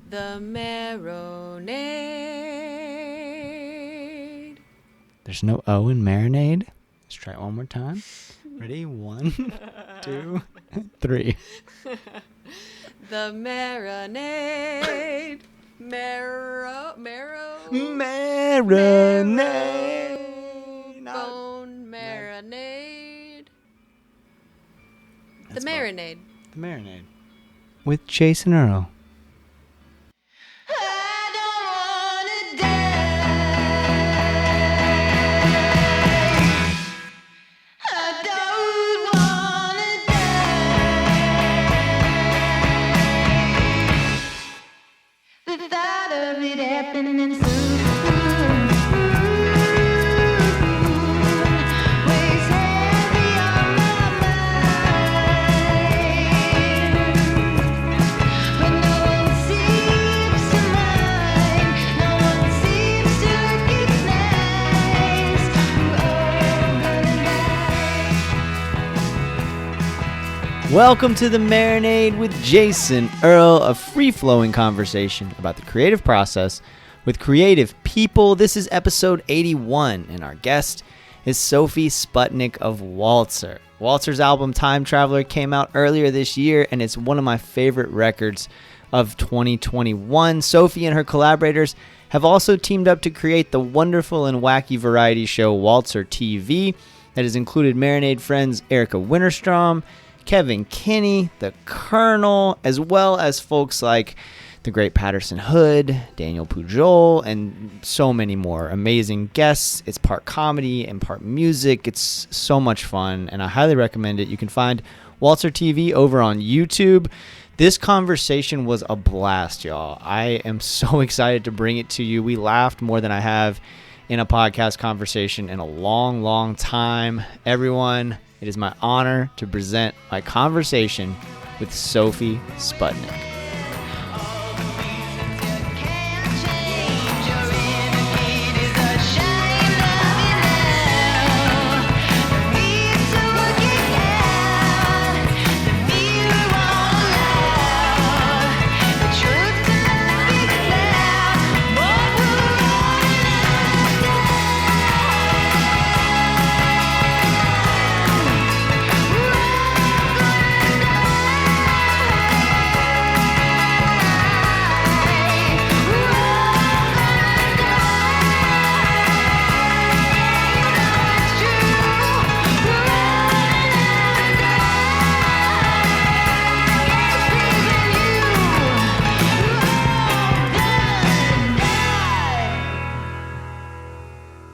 The Marinade. There's no O in Marinade. Let's try it one more time. Ready? 1, 2, 3. The Marinade. Marinade. Bone marinade. That's The Marinade. The Marinade. With Jason Earle. Welcome to The Marinade with Jason Earle, a free-flowing conversation about the creative process with creative people. This is episode 81, and our guest is Sophie Sputnik of Waltzer. Waltzer's album Time Traveler came out earlier this year, and it's one of my favorite records of 2021. Sophie and her collaborators have also teamed up to create the wonderful and wacky variety show Waltzer TV that has included Marinade friends Erica Winterstrom, Kevin Kinney, the Colonel, as well as folks like the great Patterson Hood, Daniel Pujol, and so many more amazing guests. It's part comedy and part music. It's so much fun, and I highly recommend it. You can find Waltzer TV over on YouTube. This conversation was a blast, y'all. I am so excited to bring it to you. We laughed more than I have in a podcast conversation in a long, long time. Everyone, it is my honor to present my conversation with Sophie Sputnik.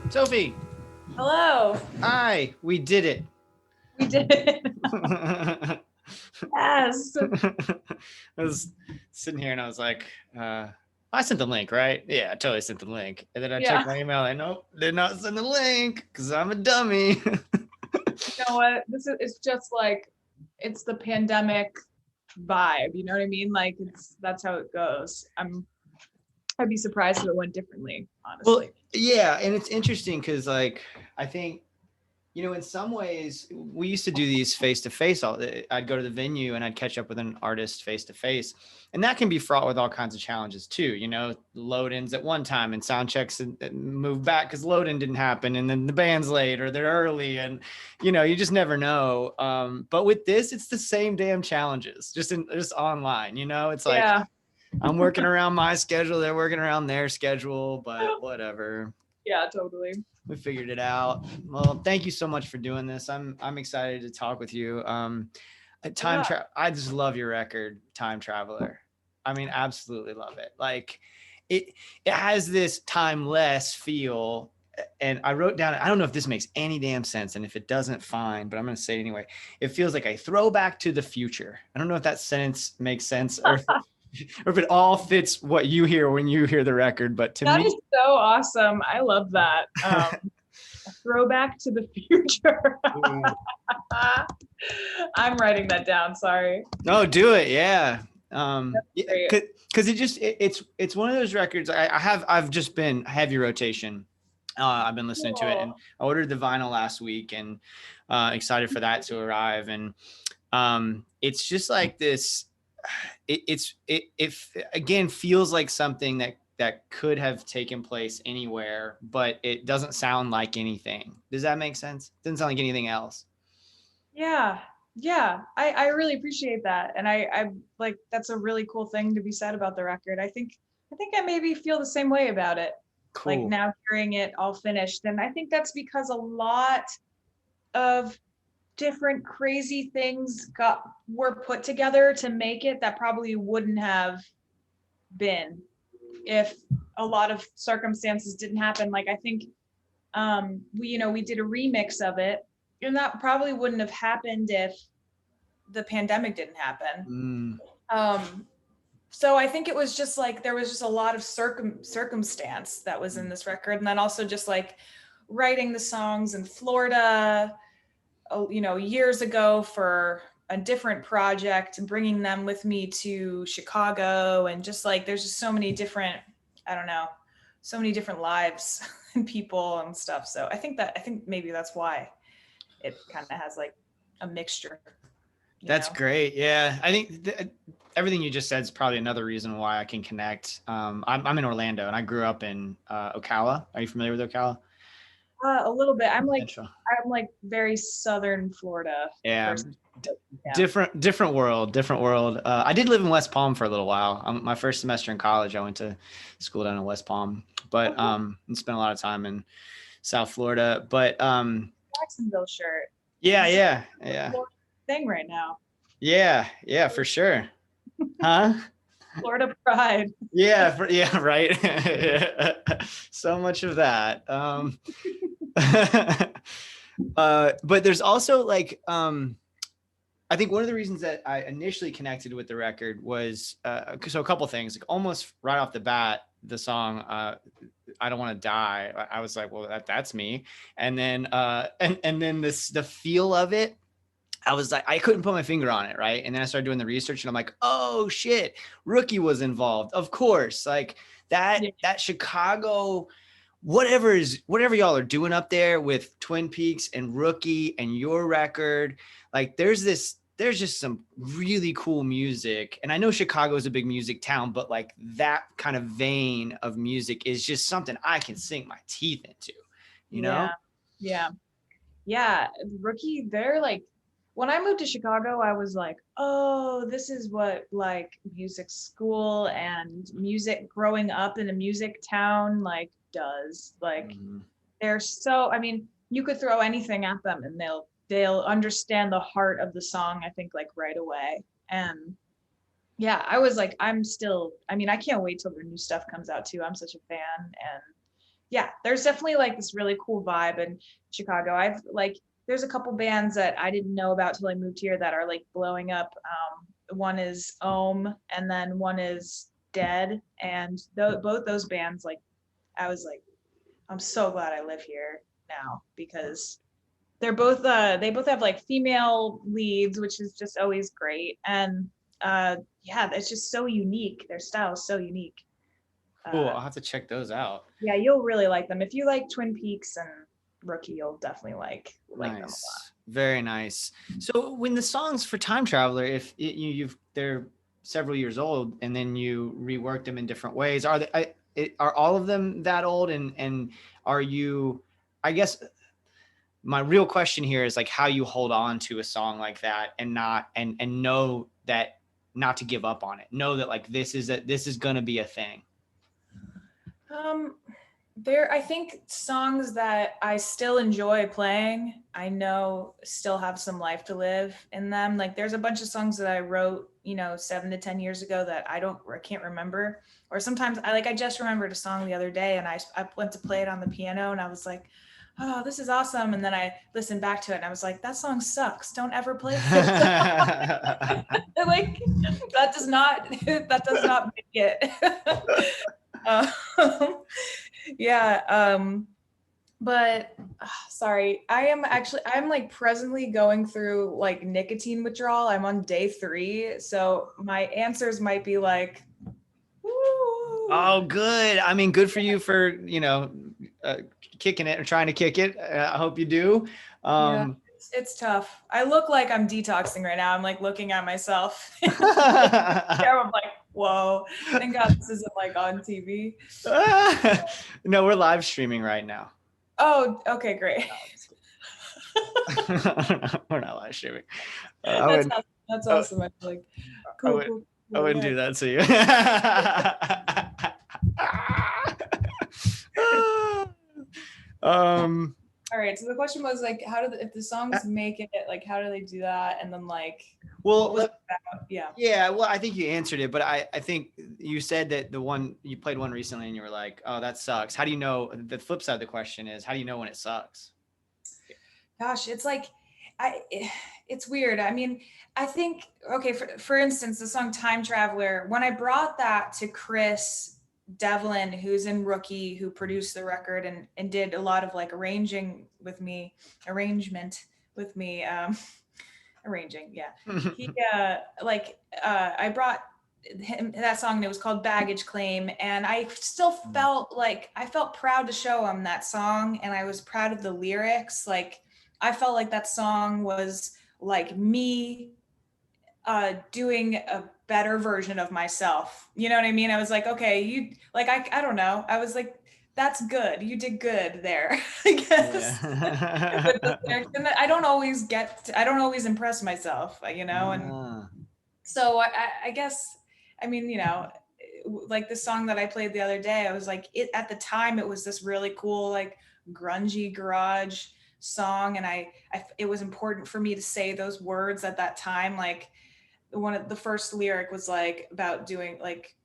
Sophie. Hello. Hi, we did it. We did it. Yes. I was sitting here and I was like, I sent the link, right? Yeah, I totally sent the link. And then I checked my email and nope, did not send the link because I'm a dummy. You know what? It's just like, it's the pandemic vibe. You know what I mean? Like that's how it goes. I'd be surprised if it went differently, honestly. Well, yeah, and it's interesting because, like, I think, you know, in some ways, we used to do these face-to-face. I'd go to the venue and I'd catch up with an artist face-to-face, and that can be fraught with all kinds of challenges too. You know, load-ins at one time and sound checks and move back because load-in didn't happen, and then the band's late or they're early, and you know, you just never know. But with this, it's the same damn challenges, just online. You know, it's like. Yeah. I'm working around my schedule. They're working around their schedule, but whatever. Yeah, totally. We figured it out. Well, thank you so much for doing this. I'm excited to talk with you. I just love your record, Time Traveler. I mean, absolutely love it. Like it has this timeless feel. And I wrote down, I don't know if this makes any damn sense. And if it doesn't, fine, but I'm going to say it anyway. It feels like a throwback to the future. I don't know if that sentence makes sense or if it all fits what you hear when you hear the record, but to me, that is so awesome. I love that. A throwback to the future. I'm writing that down. Sorry. No, do it. Yeah. Because it's one of those records. I've just been heavy rotation. I've been listening to it, and I ordered the vinyl last week, and excited for that to arrive. And it's just like this. it again feels like something that could have taken place anywhere, but it doesn't sound like anything. Does that make sense? Doesn't sound like anything else. Yeah. Yeah. I really appreciate that. And I like, that's a really cool thing to be said about the record. I think I maybe feel the same way about it. Like Cool. now hearing it all finished. And I think that's because a lot of different crazy things were put together to make it that probably wouldn't have been if a lot of circumstances didn't happen. Like I think we did a remix of it, and that probably wouldn't have happened if the pandemic didn't happen. Mm. So I think it was just like there was just a lot of circumstance that was in this record, and then also just like writing the songs in Florida, years ago for a different project, and bringing them with me to Chicago, and just like there's just so many different, I don't know, so many different lives and people and stuff. So I think maybe that's why it kind of has like a mixture. That's great. Yeah, I think everything you just said is probably another reason why I can connect. I'm in Orlando, and I grew up in Ocala. Are you familiar with Ocala? A little bit. I'm Central. like very southern Florida. Yeah. person. Yeah. Different world. I did live in West Palm for a little while. My first semester in college, I went to school down in West Palm, but and spent a lot of time in South Florida. But Jacksonville shirt. yeah. Thing right now. Yeah, for sure. Huh? Florida pride. Yeah, right. So much of that. But there's also like I think one of the reasons that I initially connected with the record was so a couple things. Like almost right off the bat, the song "I Don't Want to Die." I was like, well, that's me. And then and then the feel of it, I was like, I couldn't put my finger on it, right? And then I started doing the research, and I'm like, oh shit, Rookie was involved, of course. Like that Chicago, whatever y'all are doing up there with Twin Peaks and Rookie and your record, like there's just some really cool music. And I know Chicago is a big music town, but like that kind of vein of music is just something I can sink my teeth into, you know? Yeah. Rookie, they're like, when I moved to Chicago, I was like, oh, this is what like music school and music growing up in a music town like does. Like they're so, I mean, you could throw anything at them and they'll understand the heart of the song, I think, like right away. And yeah, I was like, I can't wait till their new stuff comes out too. I'm such a fan. And yeah, there's definitely like this really cool vibe in Chicago. There's a couple bands that I didn't know about till I moved here that are like blowing up. One is Ohm, and then one is Dead. And both those bands, like, I was like, I'm so glad I live here now, because they both have like female leads, which is just always great. And it's just so unique. Their style is so unique. Cool. I'll have to check those out. Yeah, you'll really like them. If you like Twin Peaks and Rookie, you'll definitely like nice. them a lot. Very nice. So when the songs for Time Traveler, if they're several years old, and then you rework them in different ways, are all of them that old? And are you? I guess my real question here is like how you hold on to a song like that and not and know that not to give up on it. Know that like this is gonna be a thing. I think songs that I still enjoy playing, I know still have some life to live in them. Like there's a bunch of songs that I wrote, 7 to 10 years ago that I can't remember. Or sometimes I just remembered a song the other day, and I went to play it on the piano, and I was like, oh, this is awesome. And then I listened back to it, and I was like, that song sucks. Don't ever play it. Like that does not make it. But sorry, I'm like presently going through like nicotine withdrawal. I'm on day 3, so my answers might be like, woo. Oh, good. I mean, good for you for kicking it or trying to kick it. I hope you do. It's tough. I look like I'm detoxing right now. I'm like looking at myself. I'm like, whoa. Thank God this isn't like on TV. No, we're live streaming right now. Oh, okay, great. We're not live streaming. That's awesome. I'm like, cool. I wouldn't do that to you. All right. So the question was like, if the songs make it, like, how do they do that? And then like, well, yeah. Well, I think you answered it, but I think you said that you played one recently and you were like, oh, that sucks. How do you know? The flip side of the question is, how do you know when it sucks? Gosh, it's like, it's weird. I mean, I think, okay, for instance, the song Time Traveler, when I brought that to Chris Devlin, who's in Rookie, who produced the record and did a lot of like arrangement with me, arranging. Yeah. I brought him that song and it was called Baggage Claim. And I still felt like, I felt proud to show him that song. And I was proud of the lyrics. Like, I felt like that song was like me doing a better version of myself. You know what I mean? I was like, okay, you like, I don't know. I was like, that's good. You did good there, I guess. Yeah. And I don't always impress myself, you know? And so I guess, I mean, you know, like the song that I played the other day, I was like, at the time it was this really cool, like grungy garage song. And it was important for me to say those words at that time. Like one of the first lyric was like about doing like,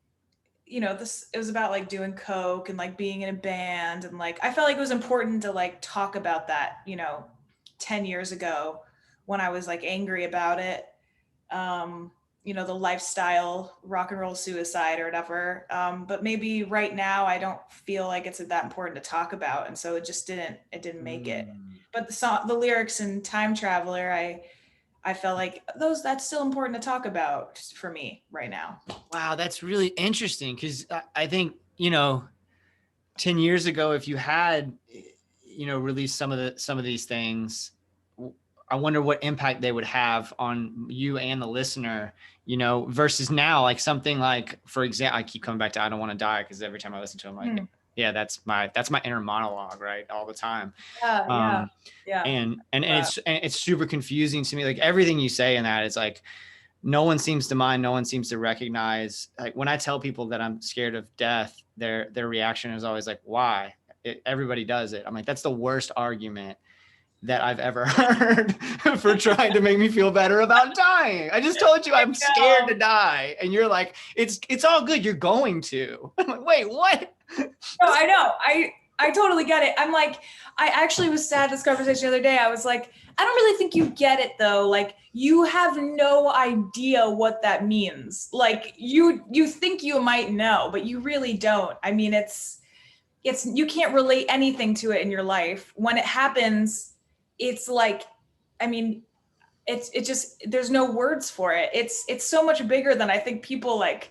you know, it was about like doing coke and like being in a band. And like, I felt like it was important to like talk about that, you know, 10 years ago when I was like angry about it. You know, the lifestyle, rock and roll suicide or whatever. But maybe right now I don't feel like it's that important to talk about. And so it didn't make it. But the lyrics in Time Traveler, I felt like that's still important to talk about for me right now. Wow, that's really interesting because I think, you know, 10 years ago, if you had, you know, released some of these things, I wonder what impact they would have on you and the listener, you know, versus now, like something like, for example, I keep coming back to I Don't Want to Die because every time I listen to them, like, yeah, that's my inner monologue, right, all the time. Yeah. And it's super confusing to me. Like everything you say in that is like, no one seems to mind. No one seems to recognize. Like when I tell people that I'm scared of death, their reaction is always like, why? Everybody does it. I'm like, that's the worst argument that I've ever heard for trying to make me feel better about dying. I just told you I'm scared to die. And you're like, it's all good. You're going to. I'm like, wait, what? No, I know. I totally get it. I'm like, I actually was sad this conversation the other day. I was like, I don't really think you get it though. Like you have no idea what that means. Like you think you might know, but you really don't. I mean, it's you can't relate anything to it in your life. When it happens, it's like, I mean, it just, there's no words for it. It's so much bigger than I think people like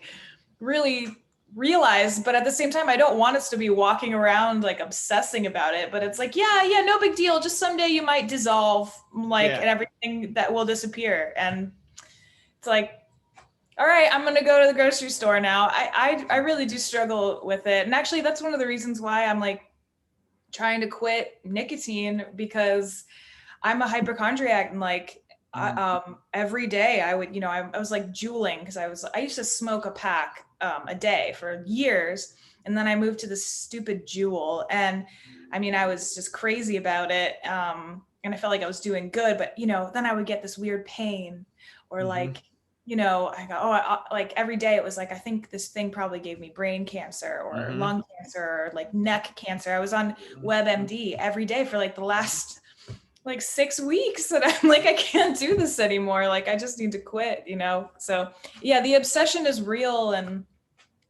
really realize, but at the same time, I don't want us to be walking around like obsessing about it, but it's like, yeah, no big deal. Just someday you might dissolve, like, and everything that will disappear. And it's like, all right, I'm going to go to the grocery store now. I really do struggle with it. And actually that's one of the reasons why I'm like trying to quit nicotine, because I'm a hypochondriac and like, every day I would, you know, I was like juuling because I used to smoke a pack a day for years. And then I moved to this stupid Juul. And I mean, I was just crazy about it. And I felt like I was doing good, but you know, then I would get this weird pain or like, you know, I go, like every day it was like, I think this thing probably gave me brain cancer or lung cancer or like neck cancer. I was on WebMD every day for like the last like 6 weeks, and I'm like, I can't do this anymore. Like, I just need to quit, you know? So yeah, the obsession is real and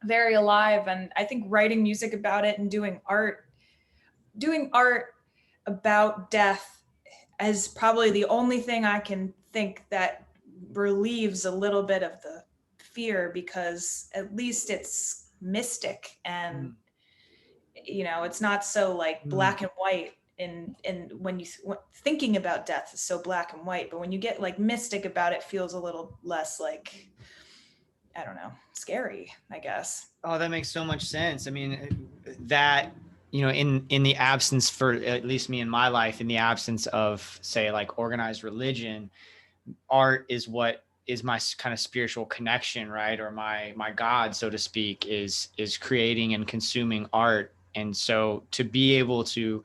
very alive. And I think writing music about it and doing art about death is probably the only thing I can think that relieves a little bit of the fear, because at least it's mystic and, you know, it's not so like black and white. and when thinking about death is so black and white, but when you get like mystic about it, feels a little less like, I don't know, scary, I guess. Oh, that makes so much sense. I mean, that, you know, in the absence, for at least me in my life, in the absence of, say, like organized religion, art is what is my kind of spiritual connection, right? Or my God, so to speak, is creating and consuming art. And so to be able to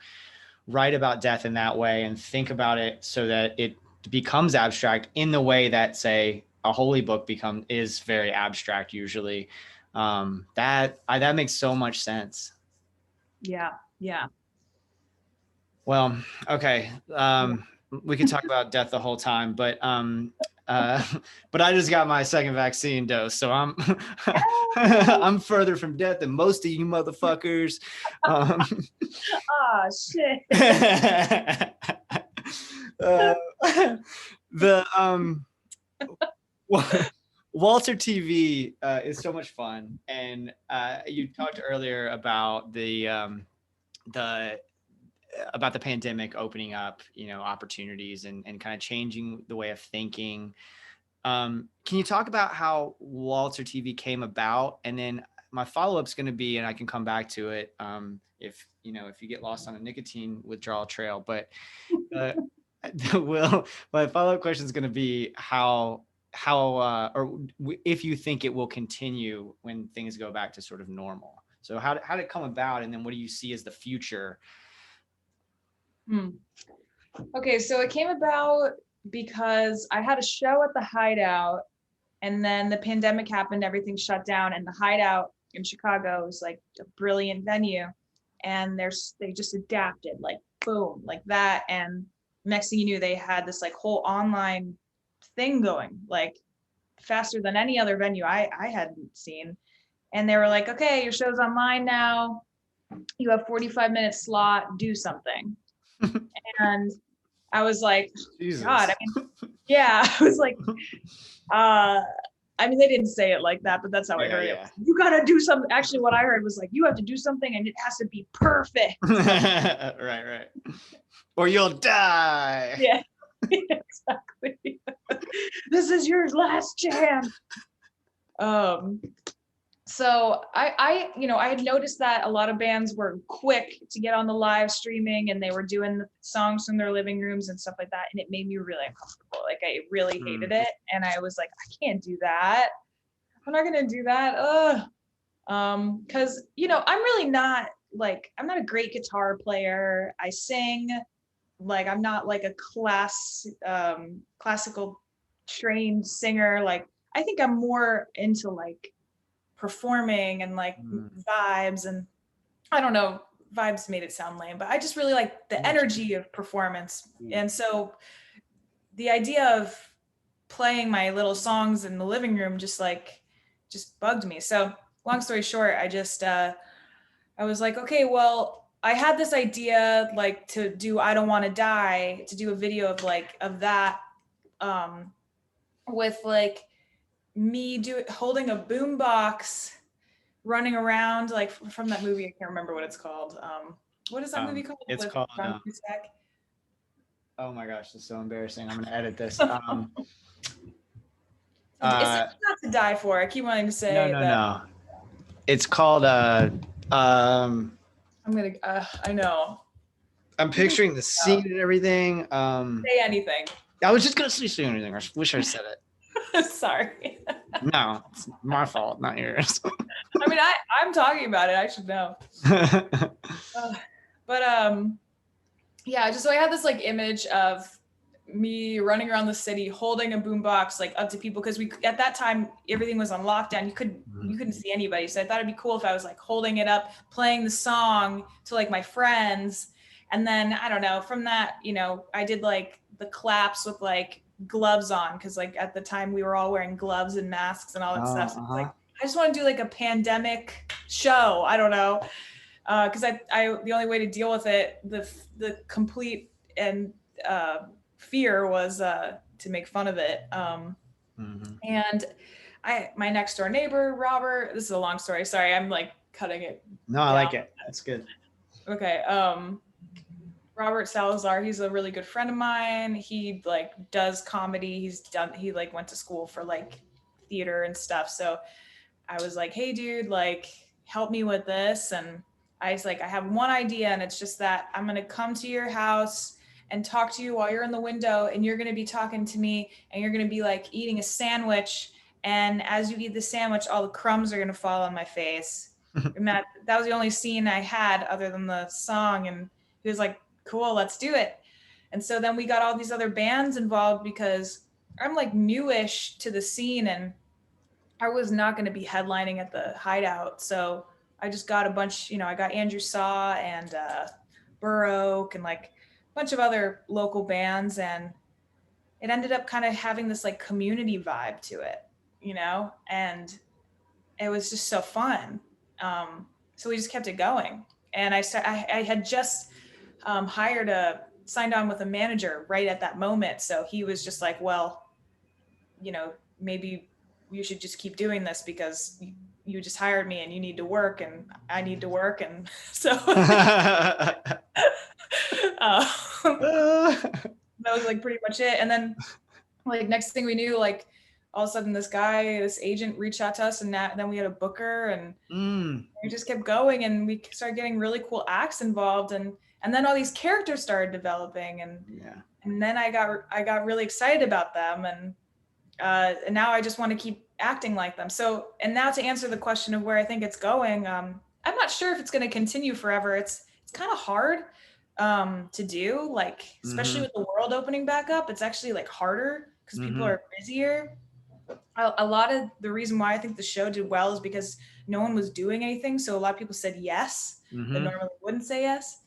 write about death in that way and think about it so that it becomes abstract in the way that, say, a holy book is very abstract usually. That makes so much sense. Yeah. Well, okay. We could talk about death the whole time, but but I just got my second vaccine dose, so I'm I'm further from death than most of you motherfuckers. Shit. The Waltzer TV is so much fun, and you talked earlier about the pandemic opening up, you know, opportunities and kind of changing the way of thinking. Can you talk about how Waltzer TV came about? And then my follow-up is going to be, and I can come back to it if you get lost on a nicotine withdrawal trail. But my follow-up question is going to be how if you think it will continue when things go back to sort of normal. So how did it come about, and then what do you see as the future? Okay, so it came about because I had a show at the Hideout, and then the pandemic happened, everything shut down, and the Hideout in Chicago was like a brilliant venue, and they just adapted, like boom, like that, and next thing you knew, they had this like whole online thing going, like faster than any other venue I hadn't seen, and they were like, okay, your show's online now, you have 45-minute slot, do something. And I was like, Jesus. God, I mean, yeah, I was like, I mean, they didn't say it like that, but that's how I heard it. You got to do something. Actually, what I heard was like, you have to do something and it has to be perfect. Right. Or you'll die. Yeah, exactly. This is your last chance. So I had noticed that a lot of bands were quick to get on the live streaming, and they were doing the songs from their living rooms and stuff like that. And it made me really uncomfortable. Like I really hated it. And I was like, I can't do that. I'm not going to do that. Cause I'm really not I'm not a great guitar player. I sing, like, I'm not like a classical trained singer. Like, I think I'm more into like performing and like vibes, and I don't know, vibes made it sound lame, but I just really like the energy of performance. And so the idea of playing my little songs in the living room just bugged me. So long story short, I was like, okay, well, I had this idea like to do I Don't Want to Die, to do a video of that with like me holding a boombox, running around like from that movie. I can't remember what it's called. What is that movie called? It's called. Oh my gosh, this is so embarrassing. I'm gonna edit this. It's Not to Die For. I keep wanting to say no. It's called. I'm gonna. I know. I'm picturing the scene and everything. Say anything. I was just gonna say anything. I wish I said it. Sorry. No, it's my fault, not yours. I mean, I'm talking about it. I should know. Yeah, just so I had this like image of me running around the city holding a boombox like up to people, because at that time everything was on lockdown. You couldn't see anybody. So I thought it'd be cool if I was like holding it up, playing the song to like my friends. And then I don't know, from that, I did like the claps with like gloves on, because like at the time we were all wearing gloves and masks and all that stuff. So like, I just want to do like a pandemic show. I don't know, because I the only way to deal with it, the complete and fear was to make fun of it. And my next door neighbor Robert. This is a long story. Sorry, I'm like cutting it. No, I like it. That's good. Okay. Robert Salazar, he's a really good friend of mine. He like does comedy. He like went to school for like theater and stuff. So I was like, hey dude, like help me with this. And I was like, I have one idea, and it's just that I'm gonna come to your house and talk to you while you're in the window, and you're gonna be talking to me, and you're gonna be like eating a sandwich. And as you eat the sandwich, all the crumbs are gonna fall on my face. And that was the only scene I had other than the song. And he was like, cool, let's do it. And so then we got all these other bands involved because I'm like newish to the scene, and I was not going to be headlining at the Hideout. So I just got a bunch, I got Andrew Saw and Burr Oak and like a bunch of other local bands. And it ended up kind of having this like community vibe to it, and it was just so fun. So we just kept it going. And I had just signed on with a manager right at that moment. So he was just like, well, maybe you should just keep doing this because you just hired me and you need to work and I need to work. And so that was like pretty much it. And then like next thing we knew, like all of a sudden this agent reached out to us, and then we had a booker, and we just kept going, and we started getting really cool acts involved, and then all these characters started developing, and then I got really excited about them, and now I just want to keep acting like them. So, and now to answer the question of where I think it's going, I'm not sure if it's going to continue forever. It's kind of hard to do, like, especially with the world opening back up. It's actually like harder because people are busier. A lot of the reason why I think the show did well is because no one was doing anything. So a lot of people said yes that normally wouldn't say yes.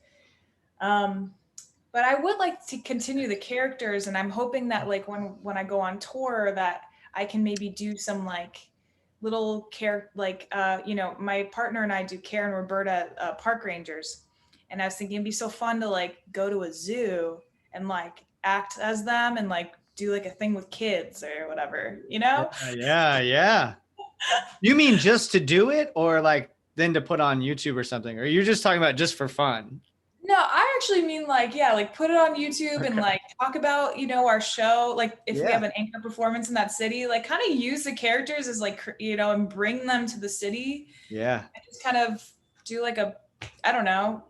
But I would like to continue the characters, and I'm hoping that like when I go on tour that I can maybe do some like little care, like my partner and I do Karen Roberta park rangers, and I was thinking it'd be so fun to like go to a zoo and like act as them and like do like a thing with kids or whatever, Yeah. You mean just to do it, or like then to put on YouTube or something? Or you're just talking about just for fun? No, I actually mean like, yeah, like put it on YouTube and like talk about, our show. Like if we have an anchor performance in that city, like kind of use the characters as like, and bring them to the city. Yeah. And just kind of do like I don't know.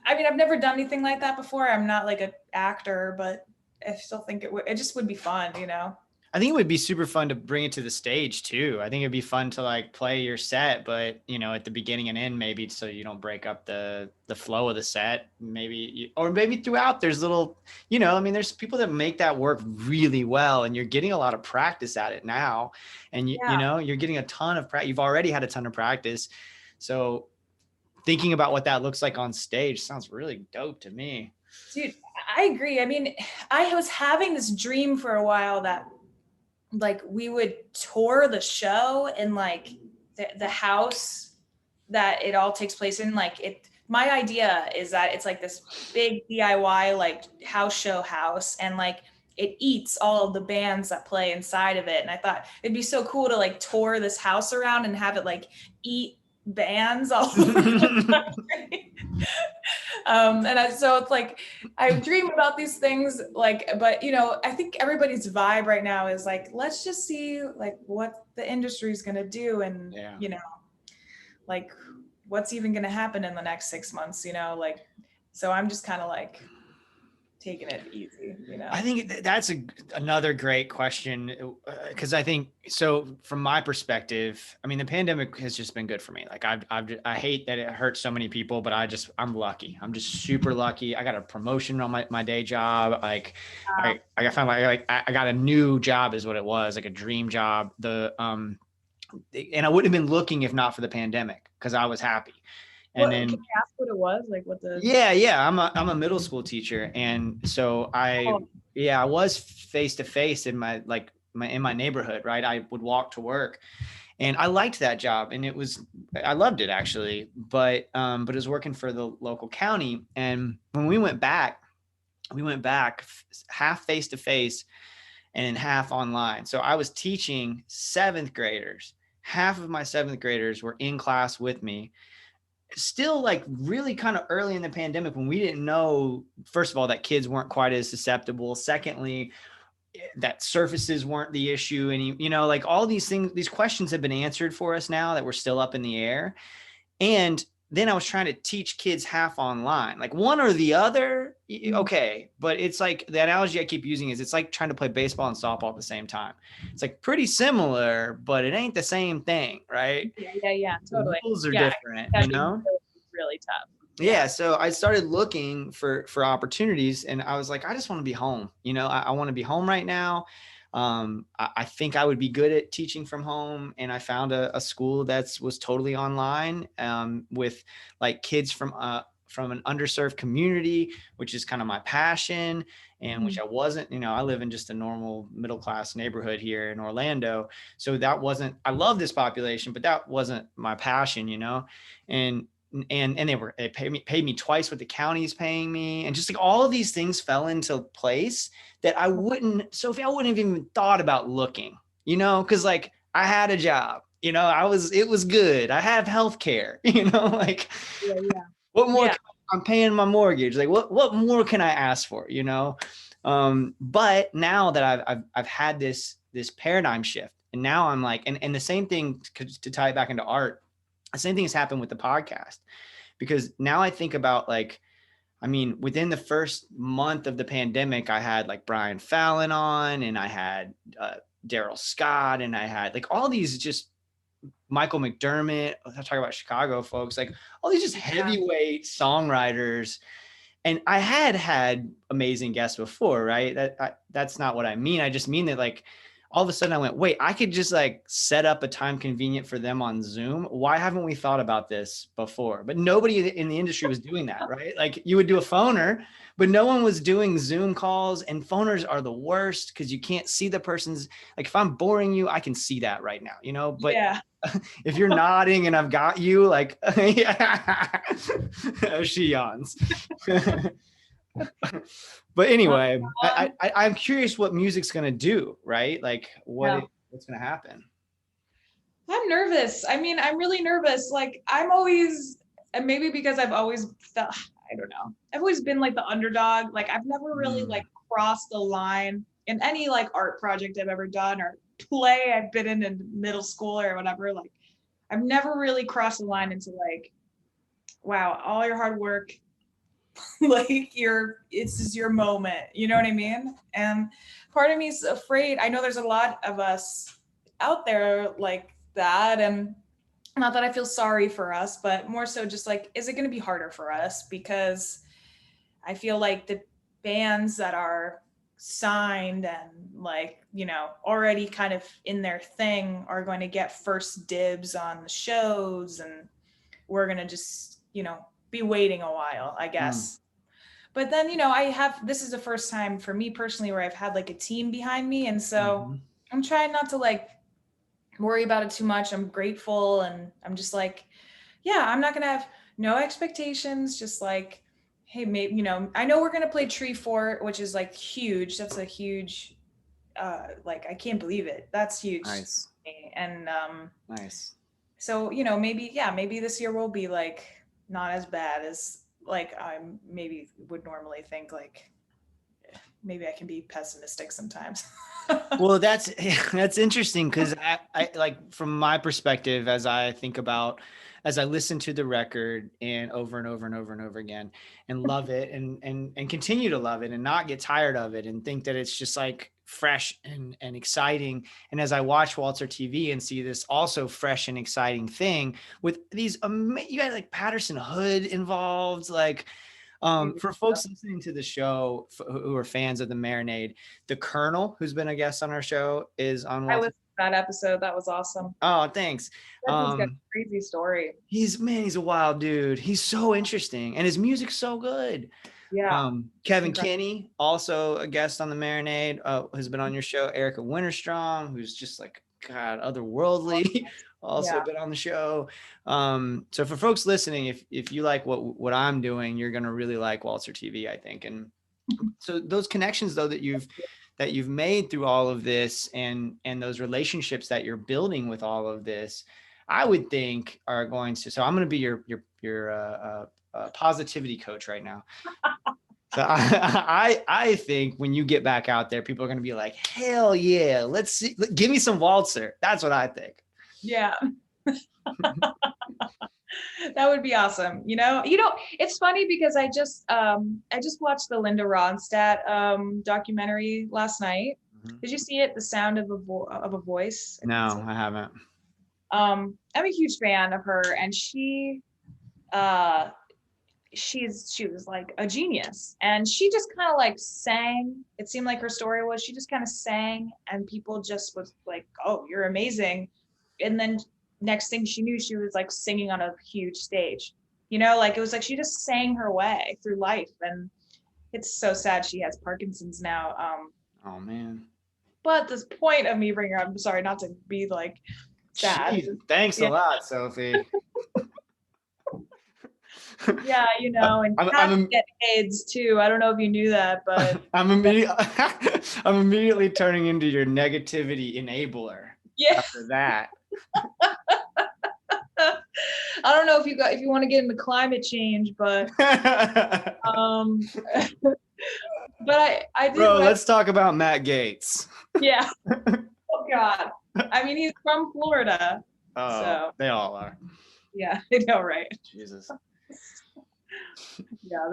I mean, I've never done anything like that before. I'm not like an actor, but I still think it just would be fun, I think it would be super fun to bring it to the stage too. I think it'd be fun to like play your set, but at the beginning and end, maybe so you don't break up the flow of the set. Or maybe throughout there's little, there's people that make that work really well, and you're getting a lot of practice at it now. And you're getting a ton of practice. You've already had a ton of practice. So thinking about what that looks like on stage sounds really dope to me. Dude, I agree. I mean, I was having this dream for a while that like we would tour the show in like the house that it all takes place in. My idea is that it's like this big DIY like house, and like it eats all of the bands that play inside of it. And I thought it'd be so cool to like tour this house around and have it like eat bands all over the country. So it's like I dream about these things, like, but I think everybody's vibe right now is like, let's just see like what the industry is gonna do, and like what's even gonna happen in the next 6 months, like. So I'm just kind of like taking it easy, I think that's another great question, because I think so from my perspective, I mean, the pandemic has just been good for me. Like I hate that it hurts so many people, but I'm lucky. I'm just super lucky. I got a promotion on my day job. Like I got a new job is what it was, like a dream job. And I wouldn't have been looking if not for the pandemic, because I was happy. And then, can I ask what it was? Like what the? Yeah. I'm a middle school teacher. And so I was face to face in my neighborhood, right? I would walk to work, and I liked that job, and I loved it actually, but it was working for the local county. And when we went back half face to face and half online. So I was teaching 7th graders. Half of my 7th graders were in class with me. still like really kind of early in the pandemic when we didn't know, first of all, that kids weren't quite as susceptible. Secondly, that surfaces weren't the issue. And, you know, like all these things, these questions have been answered for us now that we're still up in the air. And then I was trying to teach kids half online, like one or the other. Okay. But it's like the analogy I keep using is it's like trying to play baseball and softball at the same time. It's like pretty similar, but it ain't the same thing. Right. Yeah, totally. The rules are Yeah, different, that'd you be know? really tough. Yeah. So I started looking for opportunities, and I was like, I just want to be home. You know, I want to be home right now. I think I would be good at teaching from home. And I found a school that's was totally online, with like kids from an underserved community, which is kind of my passion, and which I wasn't, you know, I live in just a normal middle-class neighborhood here in Orlando. So that wasn't, I love this population, but that wasn't my passion, you know? And they paid me twice what the county's paying me. And just like all of these things fell into place that Sophie, I wouldn't have even thought about looking, you know, cause like I had a job, you know, it was good. I have healthcare, you know, like what more, I'm paying my mortgage. Like what more can I ask for, you know? But now that I've had this paradigm shift, and now I'm like, and the same thing to tie it back into art, the same thing has happened with the podcast, because now I think about like, I mean, within the first month of the pandemic, I had like Brian Fallon on, and I had Daryl Scott, and I had like all these just Michael McDermott. I'm talking about Chicago folks, like all these just heavyweight songwriters. And I had amazing guests before, right? That's not what I mean. I just mean that like all of a sudden I went, wait, I could just like set up a time convenient for them on Zoom. Why haven't we thought about this before? But nobody in the industry was doing that, right? Like you would do a phoner, but no one was doing Zoom calls, and phoners are the worst because you can't see the person's, like if I'm boring you, I can see that right now, you know, but if you're nodding and I've got you, like, she yawns. But anyway, I'm curious what music's gonna do, right? Like what's gonna happen? I'm nervous. I mean, I'm really nervous. Like I'm always, and maybe because I've always felt, I don't know, I've always been like the underdog. Like I've never really like crossed the line in any like art project I've ever done or play I've been in middle school or whatever. Like I've never really crossed the line into like, wow, all your hard work, like this is your moment, you know what I mean? And part of me is afraid. I know there's a lot of us out there like that, and not that I feel sorry for us, but more so just like, is it going to be harder for us? Because I feel like the bands that are signed and like, you know, already kind of in their thing are going to get first dibs on the shows, and we're going to just, you know, be waiting a while, I guess. But then, you know, this is the first time for me personally where I've had like a team behind me. And so I'm trying not to like worry about it too much. I'm grateful. And I'm just like, yeah, I'm not going to have no expectations. Just like, hey, maybe, you know, I know we're going to play Tree Fort, which is like huge. That's a huge, like, I can't believe it. That's huge. Nice. And nice. So, you know, maybe this year will be like not as bad as like I maybe would normally think. Like maybe I can be pessimistic sometimes. Well, that's interesting, because I like, from my perspective, as I listen to the record and over and over and over and over again, and love it and continue to love it and not get tired of it and think that it's just like fresh and exciting. And as I watch Waltzer TV and see this also fresh and exciting thing with these, you got like Patterson Hood involved, like, for folks listening to the show who are fans of the Marinade, the Colonel, who's been a guest on our show, is on I listened to that episode. That was awesome. Oh, thanks. He's got a crazy story. He's a wild dude. He's so interesting, and his music's so good. Yeah. Kevin Kinney, also a guest on the Marinade, has been on your show. Erica Winterstrom, who's just like, God, otherworldly, also been on the show. So for folks listening, if you like what I'm doing, you're gonna really like Waltzer TV, I think. And so those connections though that you've made through all of this, and those relationships that you're building with all of this, I would think are going to. So I'm going to be your positivity coach right now. So I think when you get back out there, people are going to be like, hell yeah, let's see, give me some Waltzer. That's what I think. Yeah. That would be awesome. It's funny because I just watched the Linda Ronstadt documentary last night. Mhm. Did you see it? The Sound of a Voice. No, I haven't. I'm a huge fan of her, and uh she was like a genius, and she just kind of like sang. It seemed like her story was she just kind of sang, and people just was like, oh, you're amazing. And then next thing she knew, she was like singing on a huge stage, like it was like she just sang her way through life. And it's so sad she has Parkinson's now. Oh man. But the point of me bringing her up, I'm sorry, not to be like sad. Jeez, thanks a lot, Sophie. Yeah, and cats get AIDS too. I don't know if you knew that, but I'm immediately turning into your negativity enabler. Yeah. After that. I don't know if you want to get into climate change, but but I did. Bro, let's talk about Matt Gaetz. Yeah. Oh God. I mean, he's from Florida. Oh, so they all are. Yeah, I know, right? Jesus. Yeah,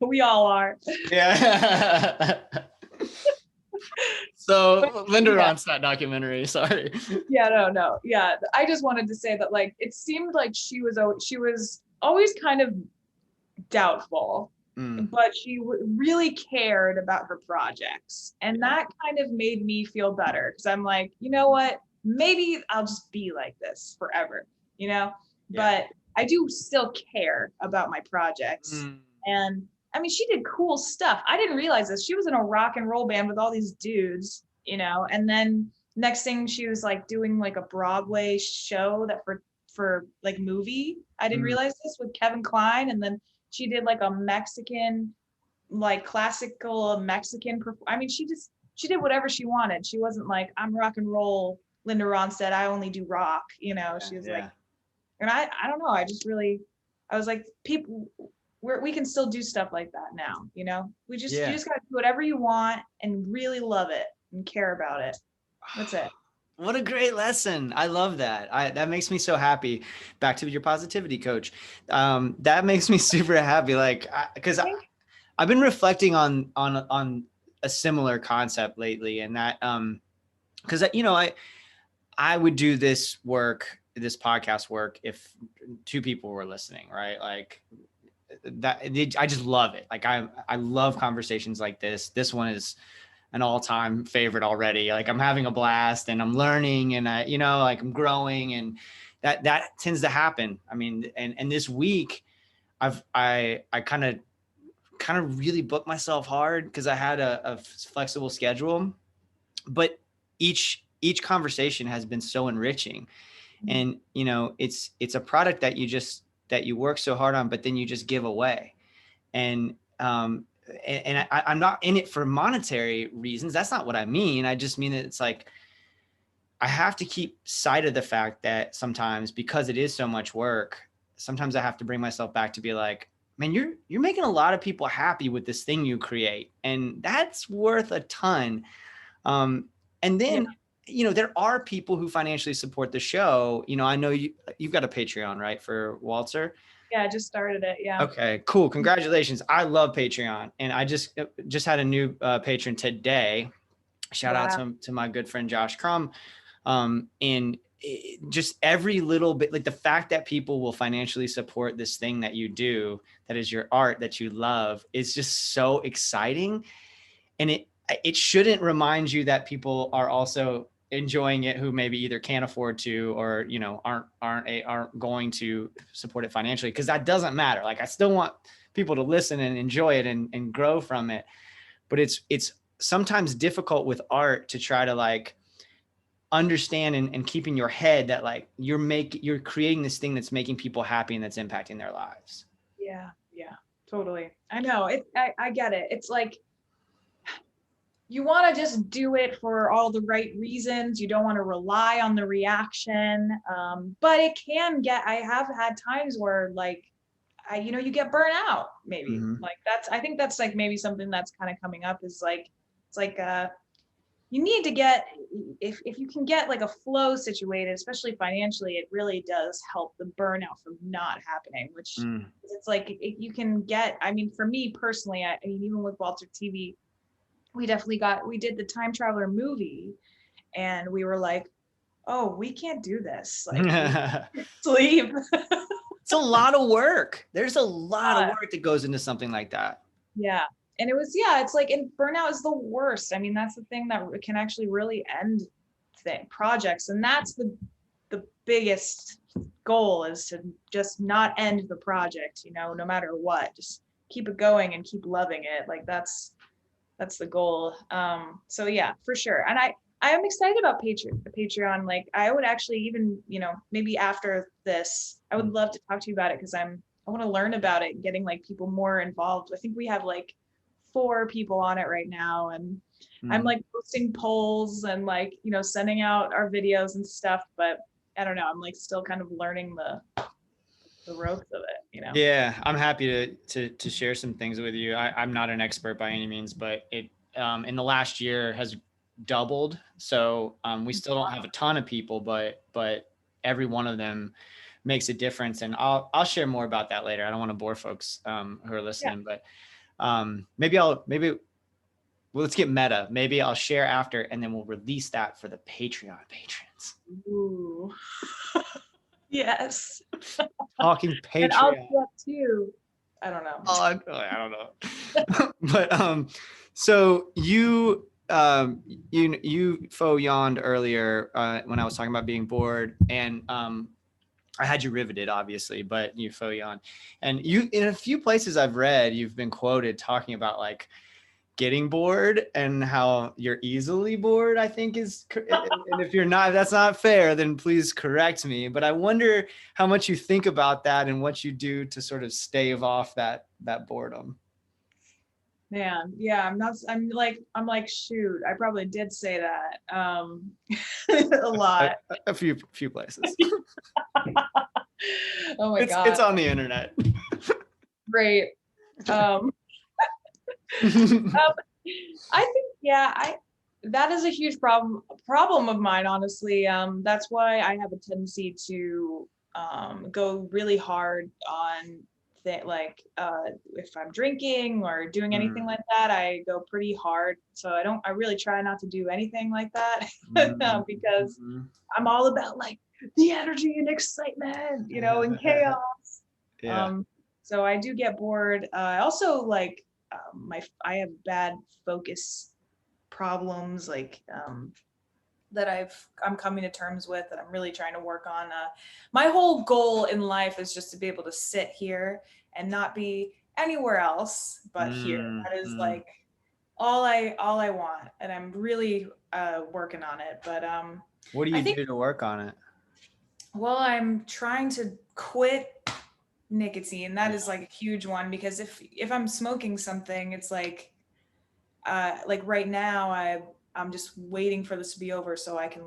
we all are. Yeah. So Linda Ronstadt documentary. Sorry. Yeah, no. Yeah, I just wanted to say that, like, it seemed like she was always kind of doubtful, but she really cared about her projects, and that kind of made me feel better, because I'm like, you know what? Maybe I'll just be like this forever, Yeah. But I do still care about my projects. And I mean, she did cool stuff. I didn't realize this. She was in a rock and roll band with all these dudes, and then next thing she was like doing like a Broadway show that for like movie. I didn't realize this, with Kevin Kline. And then she did like a Mexican, like classical Mexican. I mean, she did whatever she wanted. She wasn't like, I'm rock and roll Linda Ronstadt, I only do rock, she was like, and I don't know. I was like, people, we can still do stuff like that now. You just gotta do whatever you want and really love it and care about it. That's it. What a great lesson. I love that. That makes me so happy. Back to your positivity coach. That makes me super happy. Like, because I've been reflecting on a similar concept lately, and that, because I would do this podcast work if two people were listening, right? Like that, I just love it. Like I love conversations like this. This one is an all-time favorite already. Like I'm having a blast and I'm learning, and like I'm growing, and that tends to happen. I mean, and this week I kind of really booked myself hard because I had a flexible schedule, but each conversation has been so enriching. And it's a product that you work so hard on, but then you just give away. And I'm not in it for monetary reasons. That's not what I mean. I just mean that it's like I have to keep sight of the fact that sometimes, because it is so much work, sometimes I have to bring myself back to be like, man, you're making a lot of people happy with this thing you create, and that's worth a ton. And then there are people who financially support the show. I know you've got a Patreon, right, for Waltzer? Yeah, I just started it. Yeah. Okay, cool. Congratulations. I love Patreon. And I just had a new patron today. Shout out to my good friend, Josh Crum. And just every little bit, like the fact that people will financially support this thing that you do, that is your art that you love, is just so exciting. And it shouldn't remind you that people are also enjoying it who maybe either can't afford to, or aren't going to support it financially, because that doesn't matter. Like, I still want people to listen and enjoy it and grow from it. But it's sometimes difficult with art to try to like understand and keep in your head that like you're creating this thing that's making people happy and that's impacting their lives. Yeah, totally. I know it. I get it. It's like, you want to just do it for all the right reasons. You don't want to rely on the reaction. But it can get, I have had times where like, you get burnt out maybe. Mm-hmm. Like I think that's like maybe something that's kind of coming up is like, it's like, you need to get, if you can get like a flow situated, especially financially, it really does help the burnout from not happening, which it's like, you can get, I mean, for me personally, I mean, even with Waltzer TV, we did the time traveler movie and we were like, oh, we can't do this. Like sleep. It's a lot of work. There's a lot of work that goes into something like that. Yeah. And it's like, and burnout is the worst. I mean, that's the thing that can actually really end projects. And that's the biggest goal, is to just not end the project, no matter what, just keep it going and keep loving it. Like that's the goal. So yeah, for sure. And I am excited about Patreon. Like I would actually even, maybe after this, I would love to talk to you about it, because I want to learn about it and getting like people more involved. I think we have like 4 people on it right now, and I'm like posting polls and like, sending out our videos and stuff, but I don't know, I'm like still kind of learning the ropes of it, Yeah, I'm happy to share some things with you. I'm not an expert by any means, but it in the last year has doubled. So we still don't have a ton of people, but every one of them makes a difference. And I'll share more about that later. I don't want to bore folks who are listening, but maybe let's get meta. Maybe I'll share after, and then we'll release that for the Patreon patrons. Ooh. Yes. Talking Patreon. And I'll do that too. I don't know. I don't know. But so you faux yawned earlier when I was talking about being bored, and I had you riveted, obviously, but you faux yawned. And you, in a few places I've read, you've been quoted talking about like getting bored and how you're easily bored, I think is, and if that's not fair, then please correct me. But I wonder how much you think about that and what you do to sort of stave off that boredom. Man, yeah, I'm like, shoot, I probably did say that a lot. A few places. Oh my God. It's on the internet. Great. I think, that is a huge problem of mine, honestly. That's why I have a tendency to go really hard on if I'm drinking or doing anything like that, I go pretty hard. So I really try not to do anything like that because I'm all about like the energy and excitement, and chaos. Yeah. So I do get bored. I also like I have bad focus problems, like that I'm coming to terms with, that I'm really trying to work on. My whole goal in life is just to be able to sit here and not be anywhere else but here. That is like all I want, and I'm really working on it. But what do you do to work on it? Well, I'm trying to quit nicotine. That is like a huge one, because if I'm smoking something, it's like right now I'm just waiting for this to be over so I can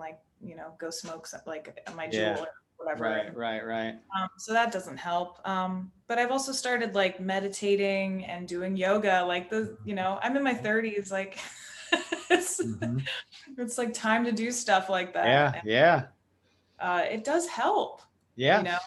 go smoke like my Juul or whatever. Right. So that doesn't help. But I've also started like meditating and doing yoga. Like I'm in my 30s. Like it's like time to do stuff like that. Yeah. It does help. Yeah.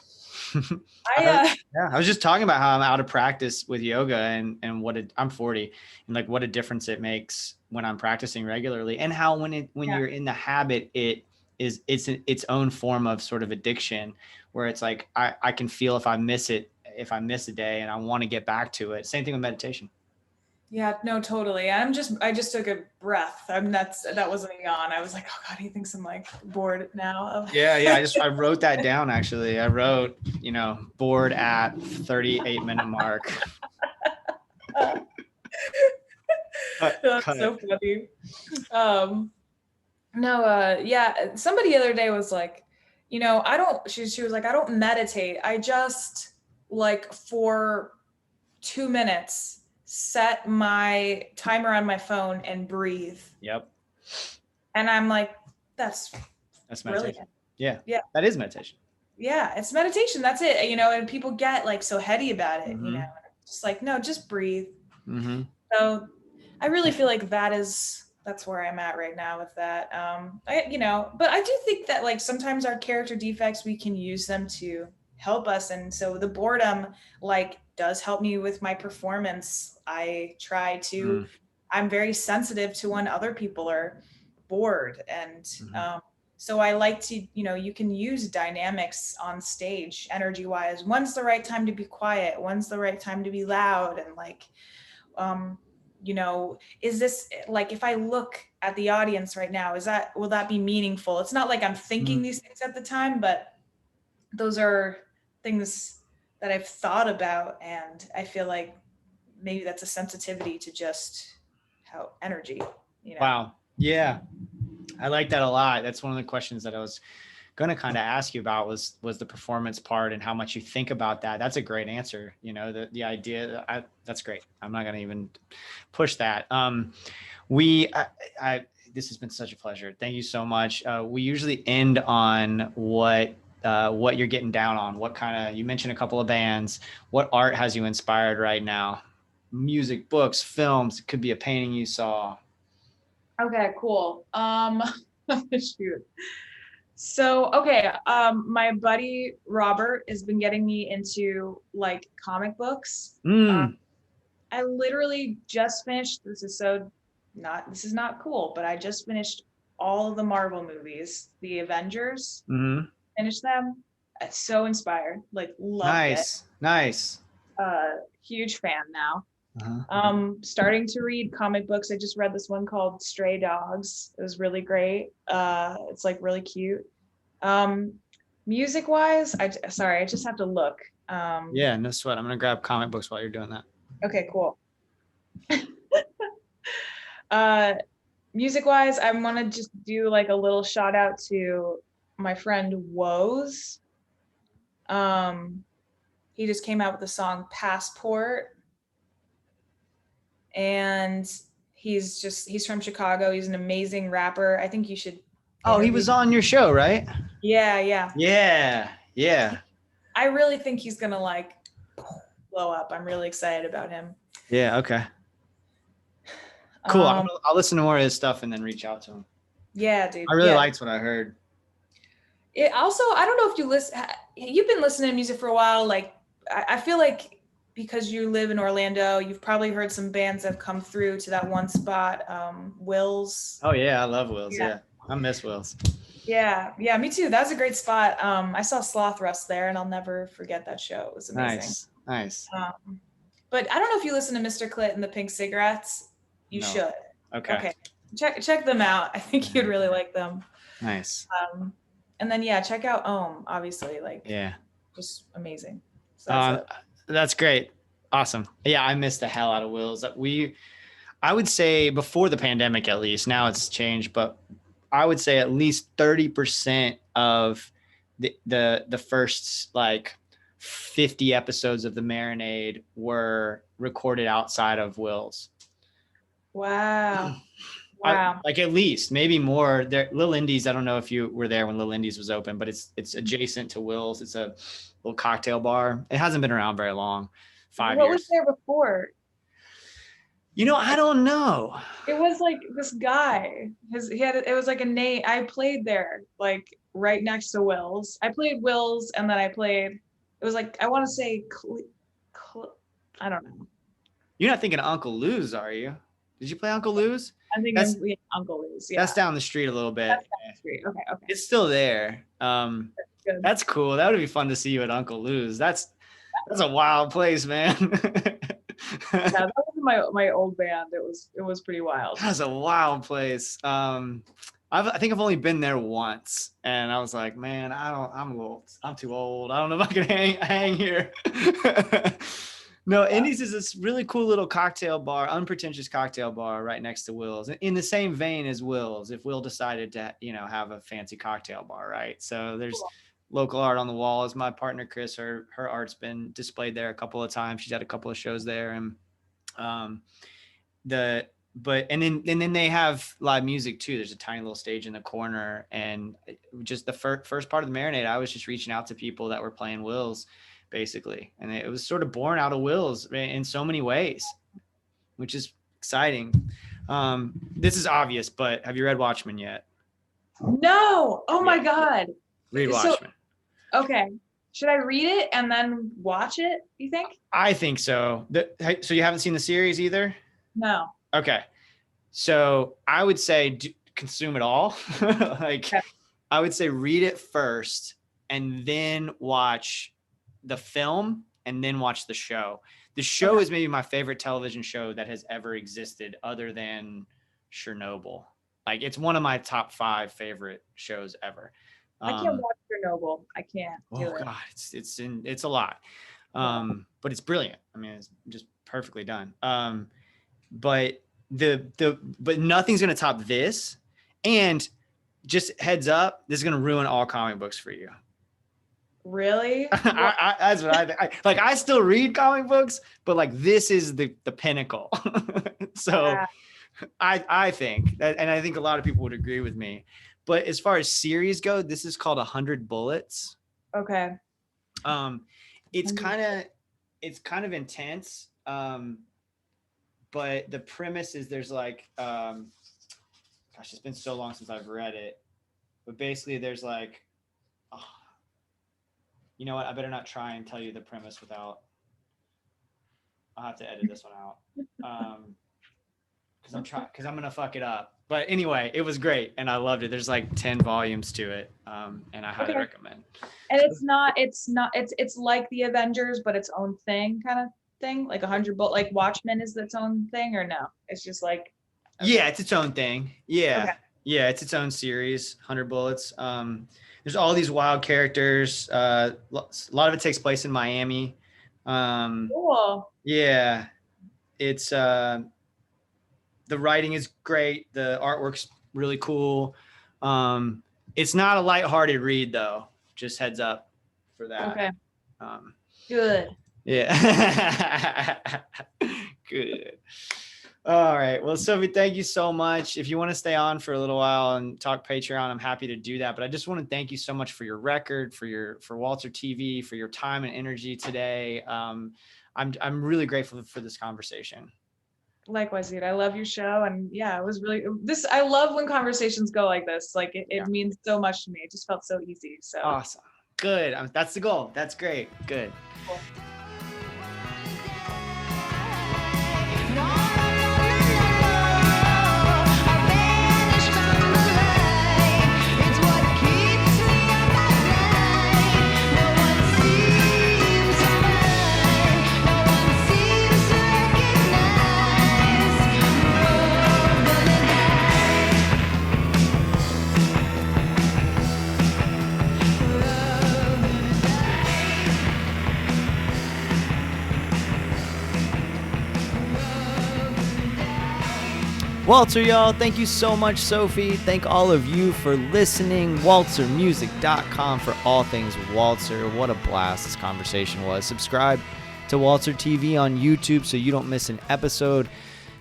I was just talking about how I'm out of practice with yoga and I'm 40, and like what a difference it makes when I'm practicing regularly, and how when you're in the habit, it's its own form of sort of addiction, where it's like I can feel if I miss a day and I want to get back to it. Same thing with meditation. Yeah, no, totally. I just took a breath. That wasn't a yawn. I was like, oh God, he thinks I'm like bored now. Yeah. I wrote that down, actually. I wrote, bored at 38-minute mark. That's so funny. Somebody the other day was like, she was like, I don't meditate. I just like for 2 minutes set my timer on my phone and breathe. Yep. And I'm like, that's meditation. brilliant. Yeah. Yeah. That is meditation. Yeah. It's meditation. That's it. And people get like so heady about it, just like, no, just breathe. Mm-hmm. So I really feel like that's where I'm at right now with that. But I do think that like sometimes our character defects, we can use them to help us. And so the boredom like does help me with my performance. I'm very sensitive to when other people are bored. And so I like to, you can use dynamics on stage energy wise. When's the right time to be quiet? When's the right time to be loud? And like, is this like, if I look at the audience right now, will that be meaningful? It's not like I'm thinking these things at the time, but those are things that I've thought about. And I feel like maybe that's a sensitivity to just how energy, Wow. Yeah. I like that a lot. That's one of the questions that I was going to kind of ask you about was the performance part and how much you think about that. That's a great answer. The idea that's great. I'm not going to even push that. This has been such a pleasure. Thank you so much. We usually end on what you're getting down on. You mentioned a couple of bands. What art has you inspired right now? Music, books, films. It could be a painting you saw. Okay, cool. Shoot. So, okay, my buddy Robert has been getting me into like comic books. I literally just finished, this is not cool, but I just finished all of the Marvel movies, the Avengers. Finished them. So inspired, like loved it. Nice. Huge fan now. Starting to read comic books. I just read this one called Stray Dogs. It was really great. It's like really cute. Music wise, I just have to look. Yeah, no sweat. I'm gonna grab comic books while you're doing that. Okay, cool. Music wise, I want to just do like a little shout out to my friend Woes. He just came out with the song Passport. And he's from Chicago. He's an amazing rapper. I think you should. Oh, he was on your show, right? Yeah. Yeah. I really think he's gonna like blow up. I'm really excited about him. Yeah. Okay. Cool. I'll listen to more of his stuff and then reach out to him. Yeah, dude. I really liked what I heard. It also, I don't know if you've been listening to music for a while. Like, I feel like because you live in Orlando, you've probably heard some bands that have come through to that one spot. Will's. Oh yeah, I love Will's. Yeah. I miss Will's. Yeah, me too. That was a great spot. I saw Sloth Rust there, and I'll never forget that show. It was amazing. Nice. But I don't know if you listen to Mr. Clit and the Pink Cigarettes. You should. Okay. Check them out. I think you'd really like them. Nice. And then check out Ohm. Obviously, just amazing. So that's great. Awesome. Yeah, I missed the hell out of Will's. I would say before the pandemic, at least. Now it's changed, but I would say at least 30% of the first 50 episodes of the Marinade were recorded outside of Will's. Wow. At least, maybe more. Little Indies, I don't know if you were there when Little Indies was open, but it's adjacent to Will's. It's a little cocktail bar. It hasn't been around very long. 5 years. What was there before? I don't know. It was like this guy. It was like a name. I played there, right next to Will's. I played Will's, and then it was like, I want to say, I don't know. You're not thinking of Uncle Lou's, are you? Did you play Uncle Lou's? I think that's Uncle Lou's. Yeah. That's down the street a little bit. That's down the street. Okay. It's still there. That's cool. That would be fun to see you at Uncle Lou's. That's a wild place, man. Yeah, that was my old band. It was pretty wild. That's a wild place. I think I've only been there once, and I was like, man, I'm too old. I don't know if I can hang here. No, Indies is this really cool little cocktail bar, unpretentious cocktail bar right next to Will's, in the same vein as Will's. If Will decided to, have a fancy cocktail bar, right? So there's local art on the walls. My partner Chris, her art's been displayed there a couple of times. She's had a couple of shows there, and Um, and then they have live music too. There's a tiny little stage in the corner, and just the first part of the Marinade, I was just reaching out to people that were playing Wills, basically, and it was sort of born out of Wills in so many ways, which is exciting. This is obvious, but have you read Watchmen yet? No. Oh my God. Read Watchmen. Okay. Should I read it and then watch it, you think? I think so. So you haven't seen the series either? No. Okay. So I would say consume it all. Okay. I would say read it first and then watch the film and then watch the show. The show is maybe my favorite television show that has ever existed other than Chernobyl. Like, it's one of my top 5 favorite shows ever. I can't watch Chernobyl. I can't do it. Oh God, it's a lot. But it's brilliant. I mean, it's just perfectly done. But but nothing's gonna top this. And just heads up, this is gonna ruin all comic books for you. Really? That's what I think. I still read comic books, but like, this is the pinnacle. So I think that, and I think a lot of people would agree with me. But as far as series go, this is called 100 Bullets. Okay. It's kind of intense. But the premise is there's like, gosh, it's been so long since I've read it. But basically there's like, you know what? I better not try and tell you the premise without, I'll have to edit this one out. Because I'm going to fuck it up. But anyway, it was great and I loved it. There's like 10 volumes to it. And I highly recommend. And it's like the Avengers, but its own thing kind of thing, like 100 Bullets, like Watchmen is its own thing, or no? It's just like, okay. Yeah, it's its own thing. Yeah. Okay. Yeah, it's its own series, 100 Bullets. There's all these wild characters. A lot of it takes place in Miami. Cool. Yeah. It's the writing is great. The artwork's really cool. It's not a lighthearted read though. Just heads up for that. Okay. Good. Yeah. Good. All right. Well, Sophie, thank you so much. If you want to stay on for a little while and talk Patreon, I'm happy to do that. But I just want to thank you so much for your record, for Waltzer TV, for your time and energy today. I'm really grateful for this conversation. Likewise, dude. I love your show, and yeah, it was really I love when conversations go like this. Like it means so much to me. It just felt so easy. So awesome. Good. That's the goal. That's great. Good. Cool. Waltzer, y'all. Thank you so much, Sophie. Thank all of you for listening. WaltzerMusic.com for all things Waltzer. What a blast this conversation was. Subscribe to Waltzer TV on YouTube so you don't miss an episode.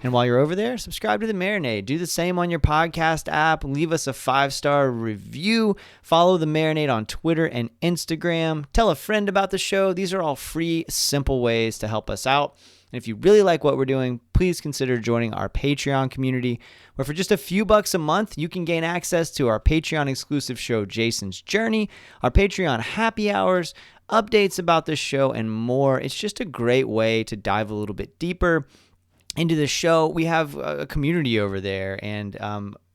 And while you're over there, subscribe to the Marinade. Do the same on your podcast app. Leave us a 5-star review. Follow the Marinade on Twitter and Instagram. Tell a friend about the show. These are all free, simple ways to help us out. And if you really like what we're doing, please consider joining our Patreon community, where for just a few bucks a month, you can gain access to our Patreon exclusive show, Jason's Journey, our Patreon happy hours, updates about the show, and more. It's just a great way to dive a little bit deeper into the show. We have a community over there, and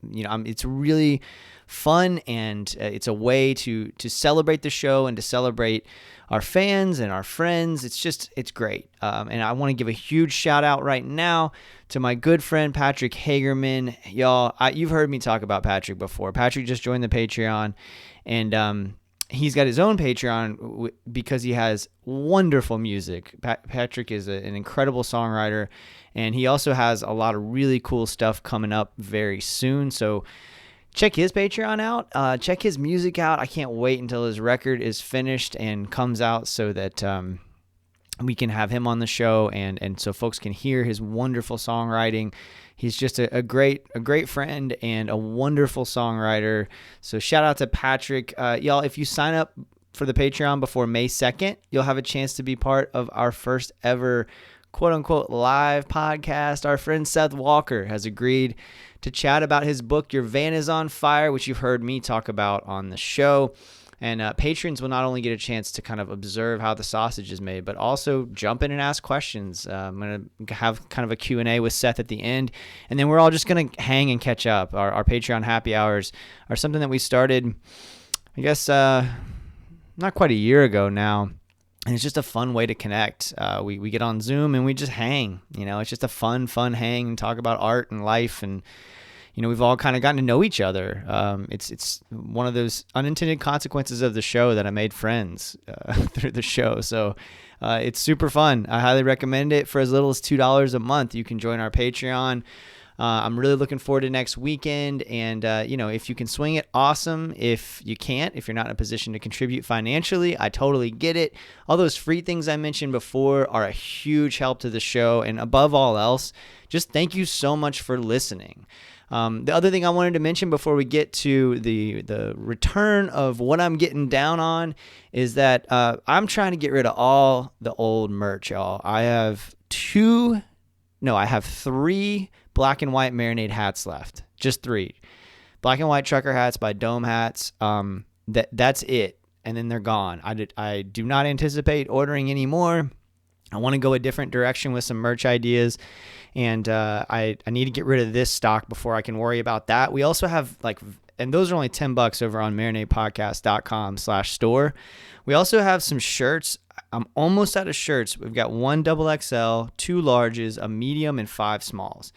it's really fun, and it's a way to celebrate the show and to celebrate our fans and our friends. It's great. And I want to give a huge shout out right now to my good friend, Patrick Hagerman. Y'all, you've heard me talk about Patrick before. Patrick just joined the Patreon, and he's got his own Patreon because he has wonderful music. Patrick is an incredible songwriter, and he also has a lot of really cool stuff coming up very soon. So check his Patreon out. Check his music out. I can't wait until his record is finished and comes out so that we can have him on the show, and so folks can hear his wonderful songwriting. He's just a great friend and a wonderful songwriter. So shout out to Patrick. Y'all, if you sign up for the Patreon before May 2nd, you'll have a chance to be part of our first ever quote unquote live podcast. Our friend Seth Walker has agreed to chat about his book, Your Van is on Fire, which you've heard me talk about on the show. And patrons will not only get a chance to kind of observe how the sausage is made, but also jump in and ask questions. I'm going to have kind of a Q&A with Seth at the end. And then we're all just going to hang and catch up. Our Patreon happy hours are something that we started, I guess, not quite a year ago now. And it's just a fun way to connect. We get on Zoom and we just hang. It's just a fun hang and talk about art and life. And we've all kind of gotten to know each other. It's one of those unintended consequences of the show that I made friends through the show. So it's super fun. I highly recommend it. For as little as $2 a month, you can join our Patreon. I'm really looking forward to next weekend. And, if you can swing it, awesome. If you can't, if you're not in a position to contribute financially, I totally get it. All those free things I mentioned before are a huge help to the show. And above all else, just thank you so much for listening. The other thing I wanted to mention before we get to the return of what I'm getting down on is that I'm trying to get rid of all the old merch, y'all. I have 3 black and white Marinade hats left. Just 3. Black and white trucker hats by Dome Hats. That's it. And then they're gone. I do not anticipate ordering any more. I want to go a different direction with some merch ideas. And I need to get rid of this stock before I can worry about that. We also have and those are only $10 over on marinadepodcast.com/store. We also have some shirts. I'm almost out of shirts. We've got 1 XXL, 2 larges, a medium, and 5 smalls.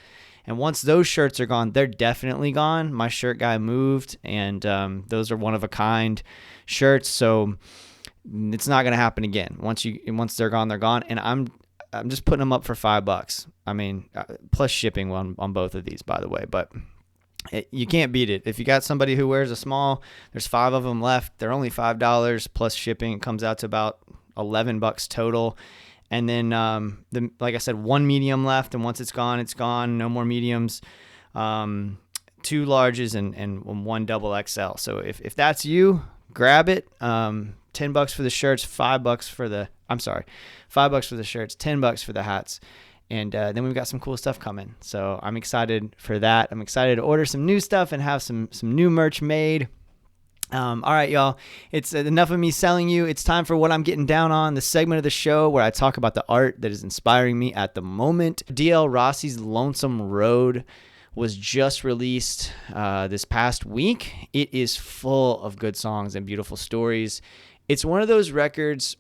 And once those shirts are gone, they're definitely gone. My shirt guy moved, and those are one of a kind shirts. So it's not going to happen again. Once they're gone, they're gone. And I'm just putting them up for $5. I mean, plus shipping on both of these, by the way. But you can't beat it. If you got somebody who wears a small, there's 5 of them left. They're only $5 plus shipping. It comes out to about $11 total. And then, like I said, 1 medium left. And once it's gone, it's gone. No more mediums. 2 larges and 1 XXL. So if that's you, grab it. $10 for the shirts, $5 for the shirts, $10 for the hats. And then we've got some cool stuff coming. So I'm excited for that. I'm excited to order some new stuff and have some new merch made. All right, y'all. It's enough of me selling you. It's time for what I'm getting down on, the segment of the show where I talk about the art that is inspiring me at the moment. D.L. Rossi's Lonesome Road was just released this past week. It is full of good songs and beautiful stories. It's one of those records,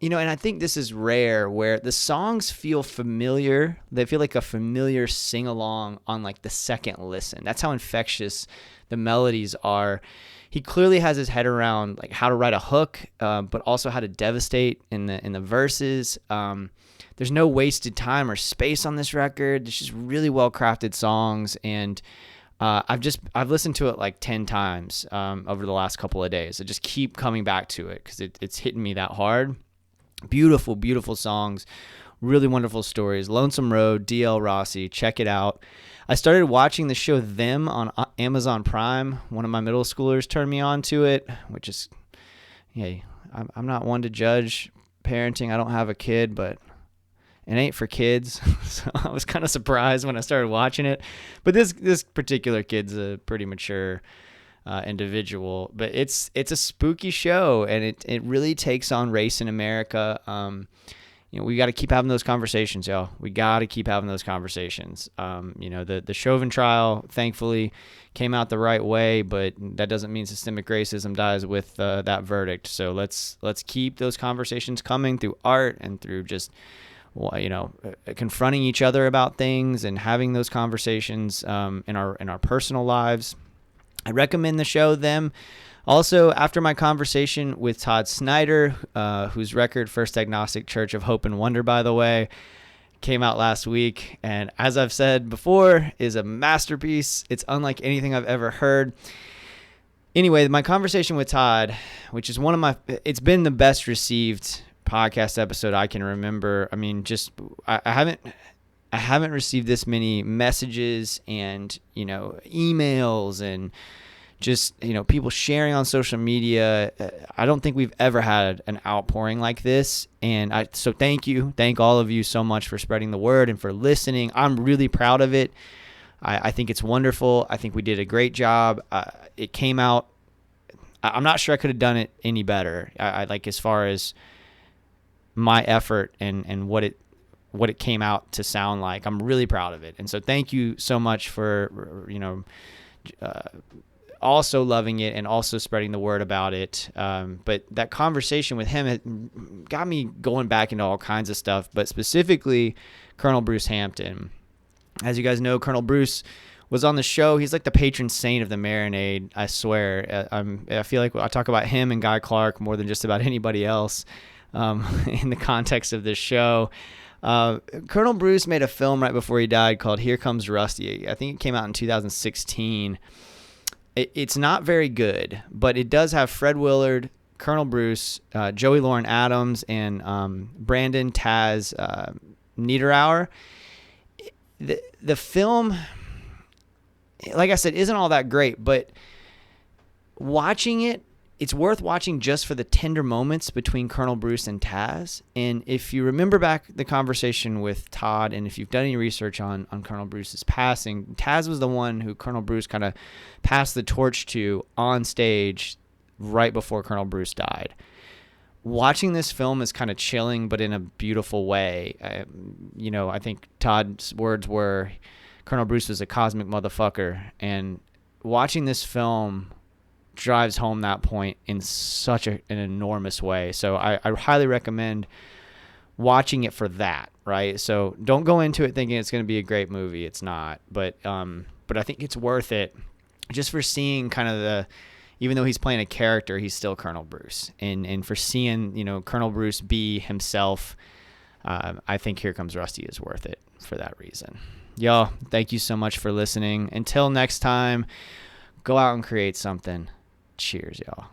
and I think this is rare, where the songs feel familiar. They feel like a familiar sing-along on the second listen. That's how infectious the melodies are. He clearly has his head around how to write a hook, but also how to devastate in the verses. There's no wasted time or space on this record. There's just really well-crafted songs, and I've listened to it 10 times over the last couple of days. I just keep coming back to it because it's hitting me that hard. Beautiful, beautiful songs, really wonderful stories. Lonesome Road, D.L. Rossi, check it out. I started watching the show Them on Amazon Prime. One of my middle schoolers turned me on to it, which is, hey, I'm not one to judge parenting. I don't have a kid, but it ain't for kids. So I was kind of surprised when I started watching it. But this particular kid's a pretty mature individual. But it's a spooky show, and it really takes on race in America. We got to keep having those conversations, y'all. We got to keep having those conversations. The Chauvin trial, thankfully, came out the right way, but that doesn't mean systemic racism dies with that verdict. So let's keep those conversations coming through art and through just confronting each other about things and having those conversations in our personal lives. I recommend the show Them. Also, after my conversation with Todd Snyder, whose record, First Agnostic Church of Hope and Wonder, by the way, came out last week, and as I've said before, is a masterpiece. It's unlike anything I've ever heard. Anyway, my conversation with Todd, which is it's been the best received podcast episode I can remember. I mean, just I haven't received this many messages and, emails and just, people sharing on social media. I don't think we've ever had an outpouring like this. And so thank all of you so much for spreading the word and for listening. I'm really proud of it. I think it's wonderful. I think we did a great job. It came out. I'm not sure I could have done it any better. I like, as far as my effort and what it came out to sound like. I'm really proud of it. And so thank you so much for, also loving it and also spreading the word about it. But that conversation with him got me going back into all kinds of stuff, but specifically Colonel Bruce Hampton. As you guys know, Colonel Bruce was on the show. He's like the patron saint of the Marinade, I swear. I feel like I talk about him and Guy Clark more than just about anybody else in the context of this show. Colonel Bruce made a film right before he died called Here Comes Rusty. I think it came out in 2016. It's not very good, but it does have Fred Willard, Colonel Bruce, Joey Lauren Adams, and Brandon Taz Niederauer. The film, like I said, isn't all that great, but watching it, it's worth watching just for the tender moments between Colonel Bruce and Taz. And if you remember back the conversation with Todd, and if you've done any research on Colonel Bruce's passing, Taz was the one who Colonel Bruce kind of passed the torch to on stage right before Colonel Bruce died. Watching this film is kind of chilling, but in a beautiful way. I think Todd's words were, Colonel Bruce was a cosmic motherfucker. And watching this film drives home that point in such an enormous way. So I highly recommend watching it for that, right? So don't go into it thinking it's going to be a great movie. It's not. But I think it's worth it just for seeing kind of even though he's playing a character, he's still Colonel Bruce. And for seeing, Colonel Bruce be himself, I think Here Comes Rusty is worth it for that reason. Y'all, thank you so much for listening. Until next time, go out and create something. Cheers, y'all.